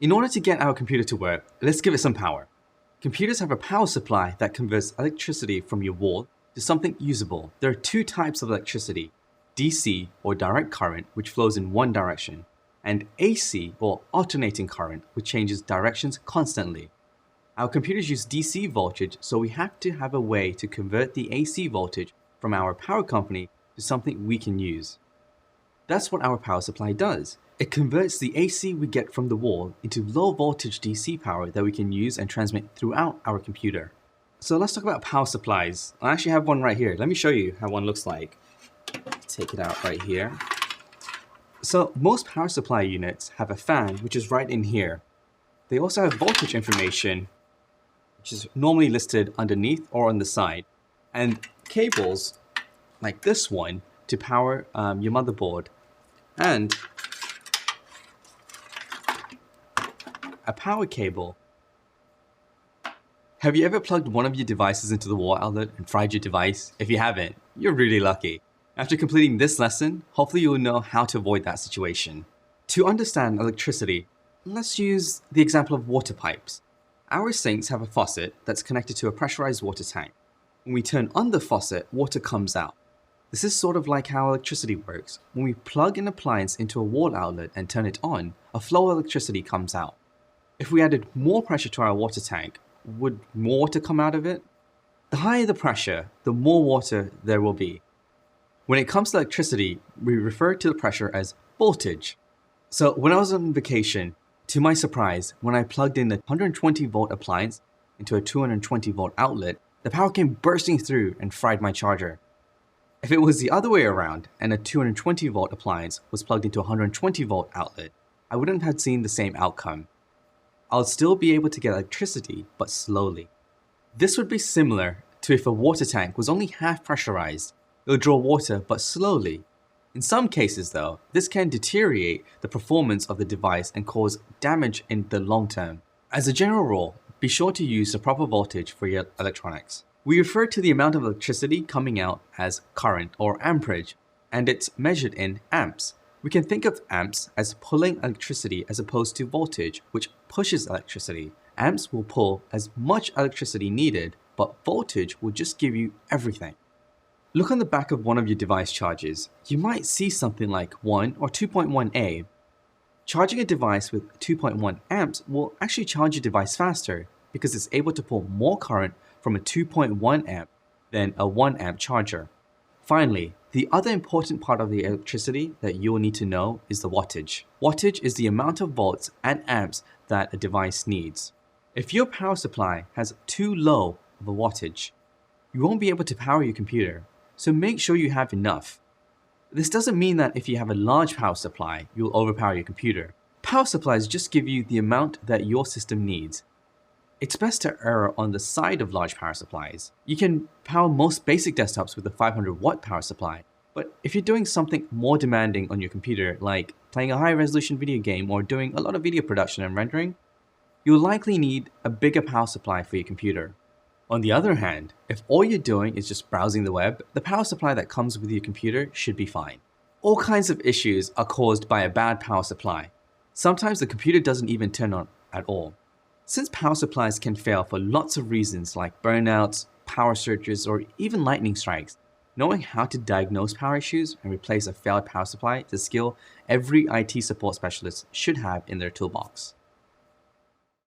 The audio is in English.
In order to get our computer to work, let's give it some power. Computers have a power supply that converts electricity from your wall to something usable. There are two types of electricity: DC or direct current, which flows in one direction, and AC or alternating current, which changes directions constantly. Our computers use DC voltage, so we have to have a way to convert the AC voltage from our power company to something we can use. That's what our power supply does. It converts the AC we get from the wall into low voltage DC power that we can use and transmit throughout our computer. So let's talk about power supplies. I actually have one right here. Let me show you how one looks like. Take it out right here. So most power supply units have a fan, which is right in here. They also have voltage information, which is normally listed underneath or on the side, and cables like this one to power your motherboard, and a power cable. Have you ever plugged one of your devices into the wall outlet and fried your device? If you haven't, you're really lucky. After completing this lesson, hopefully you'll know how to avoid that situation. To understand electricity, let's use the example of water pipes. Our sinks have a faucet that's connected to a pressurized water tank. When we turn on the faucet, water comes out. This is sort of like how electricity works. When we plug an appliance into a wall outlet and turn it on, a flow of electricity comes out. If we added more pressure to our water tank, would more water come out of it? The higher the pressure, the more water there will be. When it comes to electricity, we refer to the pressure as voltage. So when I was on vacation, to my surprise, when I plugged in the 120 volt appliance into a 220 volt outlet, the power came bursting through and fried my charger. If it was the other way around and a 220 volt appliance was plugged into a 120 volt outlet, I wouldn't have seen the same outcome. I'll still be able to get electricity, but slowly. This would be similar to if a water tank was only half pressurized. It'll draw water, but slowly. In some cases though, this can deteriorate the performance of the device and cause damage in the long term. As a general rule, be sure to use the proper voltage for your electronics. We refer to the amount of electricity coming out as current or amperage, and it's measured in amps. We can think of amps as pulling electricity as opposed to voltage, which pushes electricity. Amps will pull as much electricity needed, but voltage will just give you everything. Look on the back of one of your device chargers. You might see something like 1 or 2.1A. Charging a device with 2.1 amps will actually charge your device faster because it's able to pull more current from a 2.1 amp than a 1 amp charger. Finally, the other important part of the electricity that you will need to know is the wattage. Wattage is the amount of volts and amps that a device needs. If your power supply has too low of a wattage, you won't be able to power your computer, so make sure you have enough. This doesn't mean that if you have a large power supply, you'll overpower your computer. Power supplies just give you the amount that your system needs. It's best to err on the side of large power supplies. You can power most basic desktops with a 500 watt power supply, but if you're doing something more demanding on your computer, like playing a high resolution video game or doing a lot of video production and rendering, you'll likely need a bigger power supply for your computer. On the other hand, if all you're doing is just browsing the web, the power supply that comes with your computer should be fine. All kinds of issues are caused by a bad power supply. Sometimes the computer doesn't even turn on at all. Since power supplies can fail for lots of reasons like burnouts, power surges, or even lightning strikes, knowing how to diagnose power issues and replace a failed power supply is a skill every IT support specialist should have in their toolbox.